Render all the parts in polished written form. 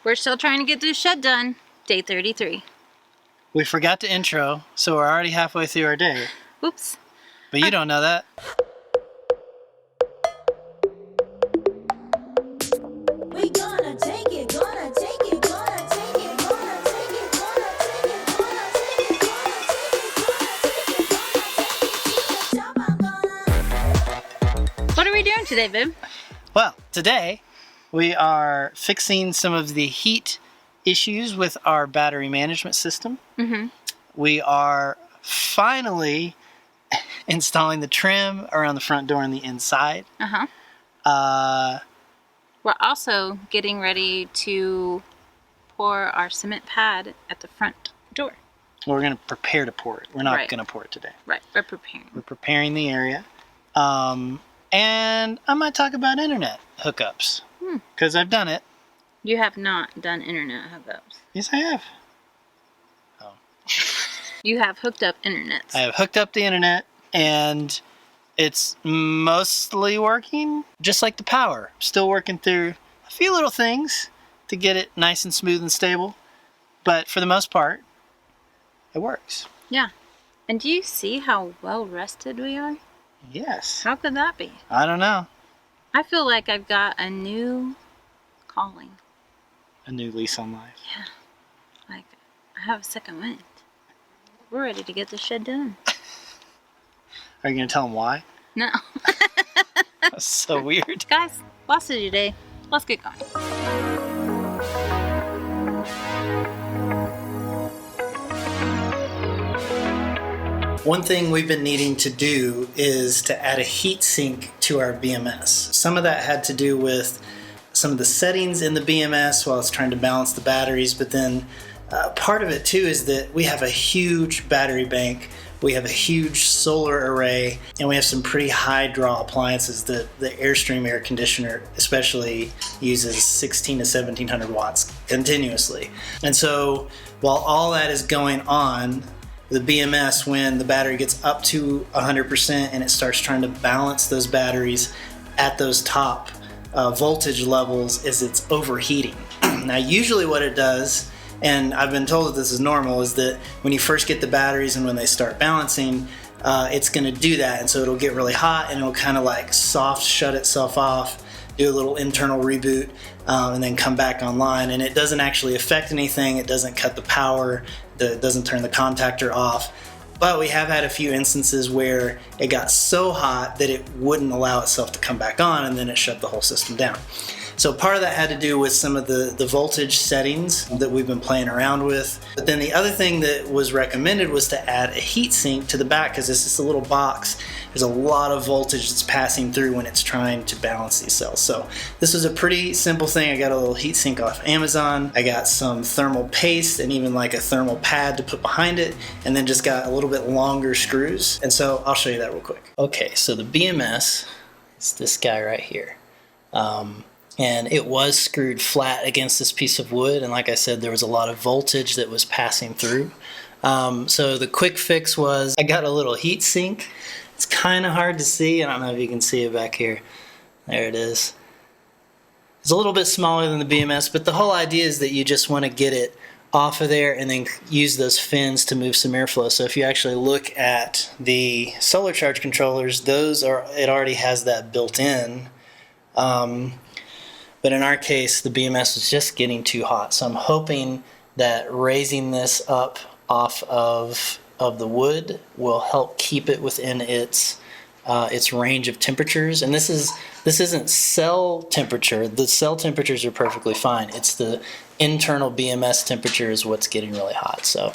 We're still trying to get this shed done. Day 33. We forgot to intro, so we're already halfway through our day. Oops. But you don't know that. We gonna take it, gonna take it, gonna take it, gonna take it, gonna take it, gonna take it, gonna take it, gonna take it, gonna take it to the top. I'm gonna. What are we doing today, Bib? Well, today we are fixing some of the heat issues with our battery management system. Mm-hmm. We are finally installing the trim around the front door and the inside. Uh-huh. We're also getting ready to pour our cement pad at the front door. We're going to prepare to pour it. We're not Right. going to pour it today. Right, we're preparing. We're preparing the area. And I might talk about internet hookups. Because I've done it. You have not done internet hookups. Yes, I have. Oh. You have hooked up internets. I have hooked up the internet, and it's mostly working, just like the power. Still working through a few little things to get it nice and smooth and stable. But for the most part, it works. Yeah. And do you see how well rested we are? Yes. How could that be? I don't know. I feel like I've got a new calling. A new lease on life. Yeah. Like, I have a second wind. We're ready to get this shed done. Are you going to tell them why? No. That's so weird. Guys, last of your day. Let's get going. One thing we've been needing to do is to add a heat sink to our BMS. Some of that had to do with some of the settings in the BMS while it's trying to balance the batteries, but then part of it too is that we have a huge battery bank, we have a huge solar array, and we have some pretty high draw appliances. The Airstream air conditioner especially uses 16 to 1700 watts continuously. And so while all that is going on, the BMS, when the battery gets up to 100% and it starts trying to balance those batteries at those top voltage levels, is it's overheating. Now usually what it does, and I've been told that this is normal, is that when you first get the batteries and when they start balancing, it's going to do that, and so it'll get really hot and it'll kind of like soft shut itself off, do a little internal reboot, and then come back online, and it doesn't actually affect anything. It doesn't cut the power, it doesn't turn the contactor off. But we have had a few instances where it got so hot that it wouldn't allow itself to come back on, and then it shut the whole system down. So part of that had to do with some of the voltage settings that we've been playing around with. But then the other thing that was recommended was to add a heat sink to the back, because it's just a little box. There's a lot of voltage that's passing through when it's trying to balance these cells. So this was a pretty simple thing. I got a little heat sink off Amazon. I got some thermal paste and even like a thermal pad to put behind it, and then just got a little bit longer screws. And so I'll show you that real quick. Okay, so the BMS is this guy right here. And it was screwed flat against this piece of wood, and like I said, there was a lot of voltage that was passing through. So the quick fix was I got a little heat sink. It's kind of hard to see. I don't know if you can see it back here. There it is. It's a little bit smaller than the BMS, but the whole idea is that you just want to get it off of there and then use those fins to move some airflow. So if you actually look at the solar charge controllers, it already has that built in. But in our case, the BMS was just getting too hot. So I'm hoping that raising this up off of the wood will help keep it within its range of temperatures. And this isn't cell temperature. The cell temperatures are perfectly fine. It's the internal BMS temperature is what's getting really hot. So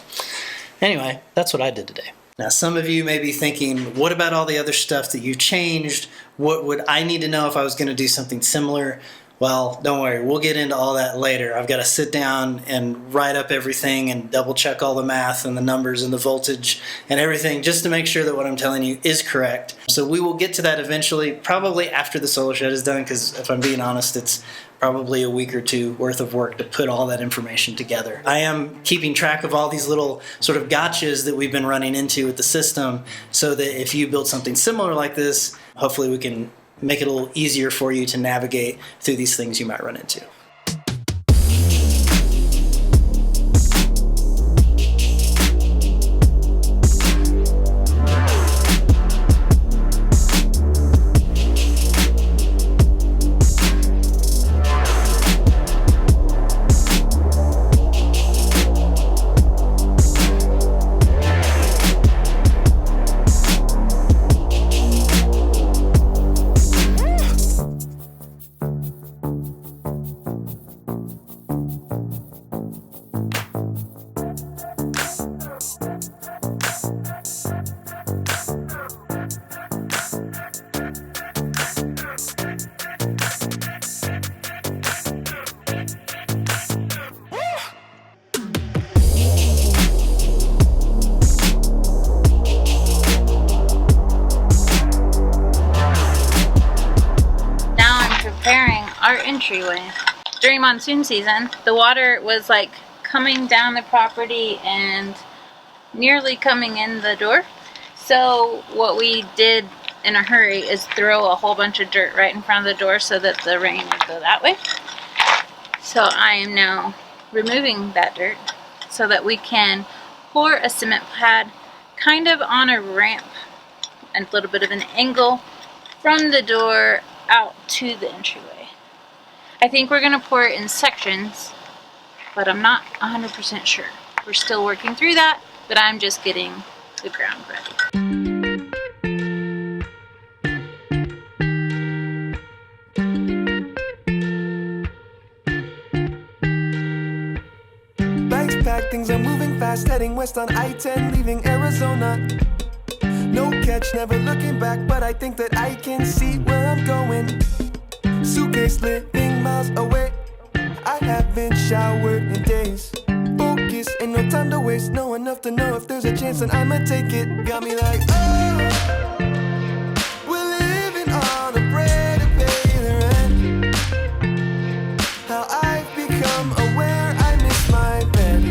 anyway, that's what I did today. Now, some of you may be thinking, what about all the other stuff that you changed? What would I need to know if I was going to do something similar? Well, don't worry, we'll get into all that later. I've got to sit down and write up everything and double check all the math and the numbers and the voltage and everything just to make sure that what I'm telling you is correct. So we will get to that eventually, probably after the solar shed is done, because if I'm being honest, it's probably a week or two worth of work to put all that information together. I am keeping track of all these little sort of gotchas that we've been running into with the system, so that if you build something similar like this, hopefully we can make it a little easier for you to navigate through these things you might run into. entryway. During monsoon season, the water was like coming down the property and nearly coming in the door. So what we did in a hurry is throw a whole bunch of dirt right in front of the door so that the rain would go that way. So I am now removing that dirt so that we can pour a cement pad kind of on a ramp and a little bit of an angle from the door out to the entryway. I think we're going to pour it in sections, but I'm not 100% sure. We're still working through that, but I'm just getting the ground ready. Bags packed, things are moving fast, heading west on I-10, leaving Arizona. No catch, never looking back, but I think that I can see where I'm going. Suitcase living miles away, I haven't showered in days. Focus, ain't no time to waste, know enough to know if there's a chance and I'ma take it. Got me like, oh, we're living on a bread and pay the rent. How I've become aware I miss my bed.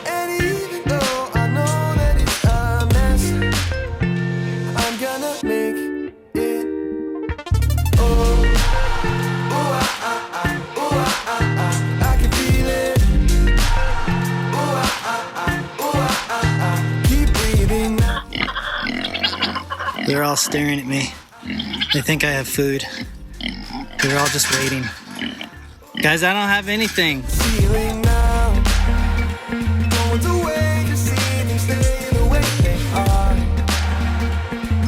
And even though I know that it's a mess, I'm gonna make it. Oh, ooh, ah, ah, ah, ooh, ah, ah, ah, I can feel it. Ooh, ah, ah, ah, ooh, ah, ah, ah, keep breathing now. They're all staring at me. They think I have food. They're all just waiting. Guys, I don't have anything. Feeling now, going to wait to see things stay the way they are.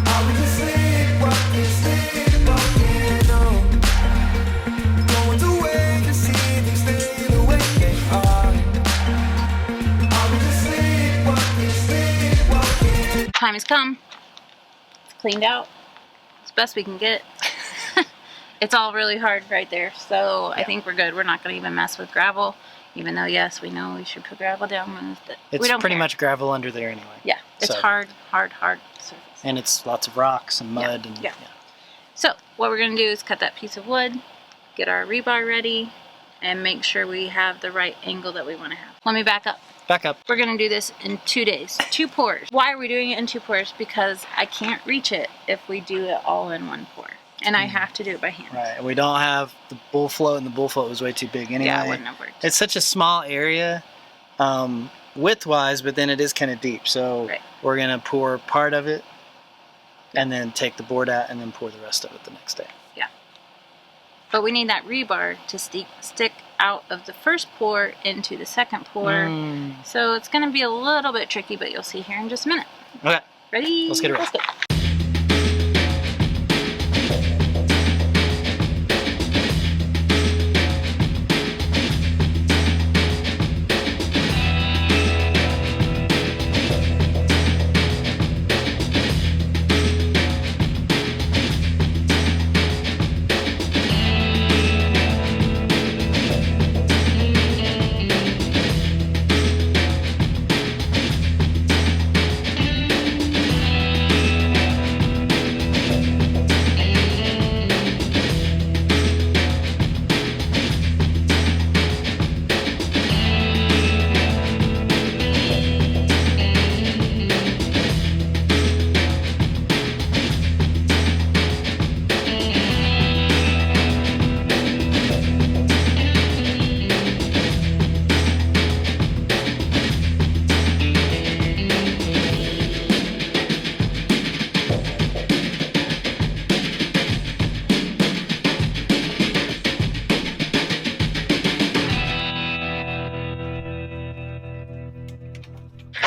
Are we just sleepwalking on? Going to wait to see things stay the way they are. Are we just sleepwalking? Time has come. It's cleaned out. It's the best we can get. It's all really hard right there, so I think we're good. We're not going to even mess with gravel, even though, yes, we know we should put gravel down. It's we don't pretty care. much gravel under there anyway. Yeah, it's So- hard surface. And it's lots of rocks and mud. And Yeah. So what we're going to do is cut that piece of wood, get our rebar ready, and make sure we have the right angle that we want to have. Let me back up. Back up. We're going to do this in 2 days. 2 pours. Why are we doing it in 2 pours? Because I can't reach it if we do it all in 1 pour. And I have to do it by hand. Right. And we don't have the bull float, and the bull float was way too big anyway. Yeah, it wouldn't have worked. It's such a small area, width-wise, but then it is kind of deep. So Right. we're going to pour part of it and then take the board out and then pour the rest of it the next day. Yeah. But we need that rebar to stick out of the first pour into the second pour. So it's going to be a little bit tricky, but you'll see here in just a minute. Okay. Ready? Let's get it ready. Let's go.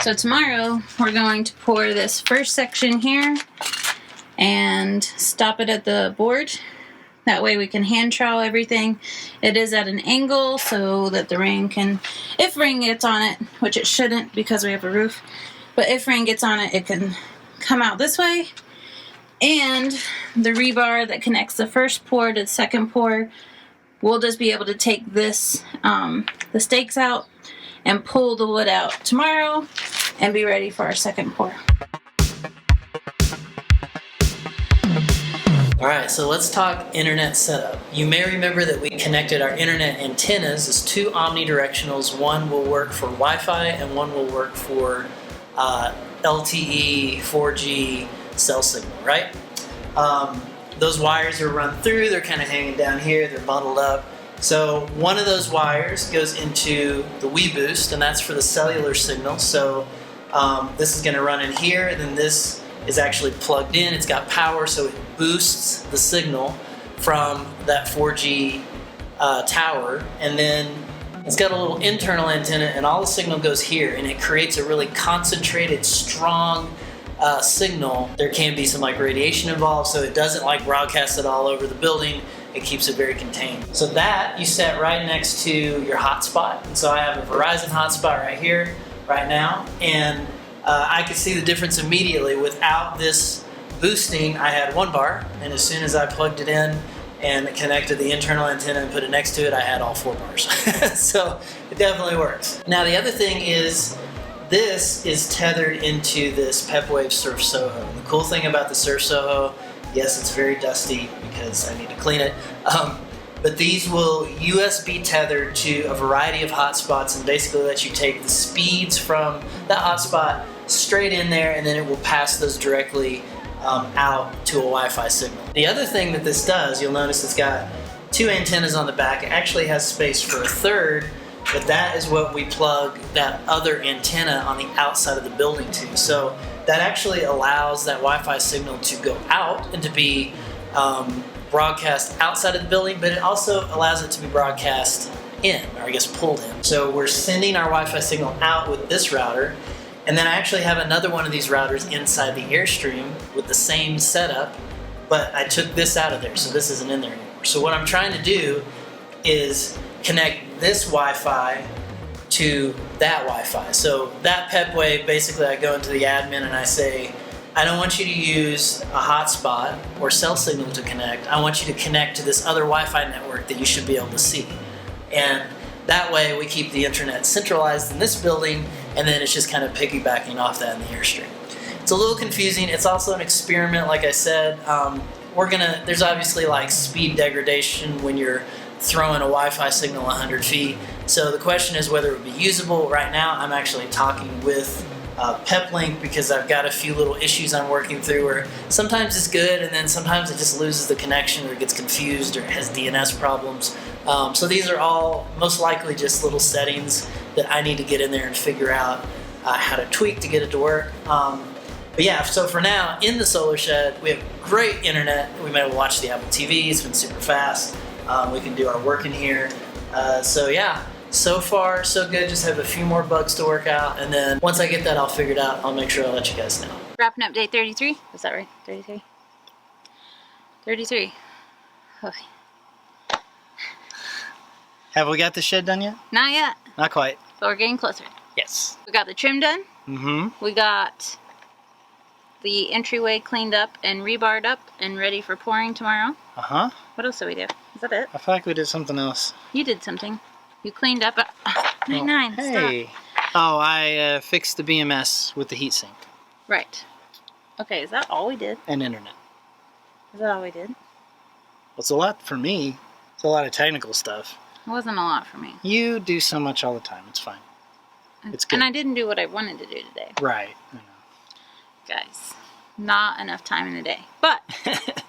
So tomorrow we're going to pour this first section here and stop it at the board. That way we can hand trowel everything. It is at an angle so that the rain can, if rain gets on it, which it shouldn't because we have a roof, but if rain gets on it, it can come out this way. And the rebar that connects the first pour to the second pour, we'll just be able to take this, the stakes out and pull the wood out tomorrow and be ready for our second pour. All right, so let's talk internet setup. You may remember that we connected our internet antennas as two omnidirectionals. One will work for Wi-Fi and one will work for LTE 4G cell signal, right? Those wires are run through, they're kind of hanging down here, they're bundled up. So one of those wires goes into the WeBoost, and that's for the cellular signal. So this is going to run in here, and then this is actually plugged in. It's got power, so it boosts the signal from that 4G tower, and then it's got a little internal antenna, and all the signal goes here, and it creates a really concentrated, strong signal. There can be some like radiation involved, so it doesn't like broadcast it all over the building. It keeps it very contained. So that you set right next to your hotspot. And so I have a Verizon hotspot right here, right now, and I could see the difference immediately. Without this boosting, I had 1 bar, and as soon as I plugged it in and connected the internal antenna and put it next to it, I had all 4 bars. So it definitely works. Now the other thing is, this is tethered into this PepWave Surf Soho. And the cool thing about the Surf Soho, yes, it's very dusty because I need to clean it, but these will USB tether to a variety of hotspots and basically let you take the speeds from that hotspot straight in there, and then it will pass those directly out to a Wi-Fi signal. The other thing that this does, you'll notice it's got 2 antennas on the back. It actually has space for a third, but that is what we plug that other antenna on the outside of the building to. So that actually allows that Wi-Fi signal to go out and to be broadcast outside of the building, but it also allows it to be broadcast in, or I guess pulled in. So we're sending our Wi-Fi signal out with this router, and then I actually have another one of these routers inside the Airstream with the same setup, but I took this out of there, so this isn't in there anymore. So what I'm trying to do is connect this Wi-Fi to that Wi-Fi. So that PepWave, basically I go into the admin and I say, I don't want you to use a hotspot or cell signal to connect. I want you to connect to this other Wi-Fi network that you should be able to see. And that way we keep the internet centralized in this building, and then it's just kind of piggybacking off that in the Airstream. It's a little confusing. It's also an experiment, like I said. There's obviously like speed degradation when you're throwing a Wi-Fi signal 100 feet. So the question is whether it would be usable. Right now I'm actually talking with PepLink because I've got a few little issues I'm working through where sometimes it's good and then sometimes it just loses the connection or gets confused or has DNS problems. So these are all most likely just little settings that I need to get in there and figure out how to tweak to get it to work. But yeah, so for now, in the solar shed, we have great internet. We've been able to watch the Apple TV. It's been super fast. We can do our work in here. So yeah, so far so good. Just have a few more bugs to work out, and then once I get that all figured out, I'll make sure I let you guys know. Wrapping up day 33. Was that right? 33? 33. Okay. Have we got the shed done yet? Not yet, Not quite. but we're getting closer. Yes. We got the trim done. Mm-hmm. We got the entryway cleaned up and rebarred up and ready for pouring tomorrow. Uh-huh. What else did we do? Is that it? I feel like we did something else. You did something. You cleaned up. 99. Hey. Stop. Oh, I fixed the BMS with the heatsink Right. Okay, is that all we did? and internet. Is that all we did? It's a lot for me. It's a lot of technical stuff. It wasn't a lot for me. You do so much all the time. It's fine. It's good. And I didn't do what I wanted to do today. Right. I know. Guys, not enough time in the day. But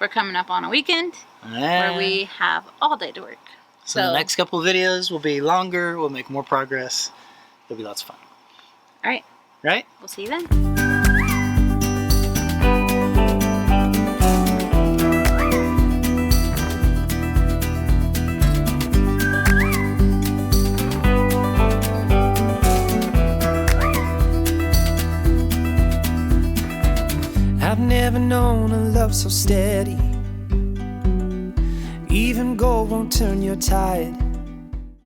we're coming up on a weekend where we have all day to work. So the next couple of videos will be longer. We'll make more progress. It'll be lots of fun. All right. Right? We'll see you then. I've never known a love so steady. Even gold won't turn your tide.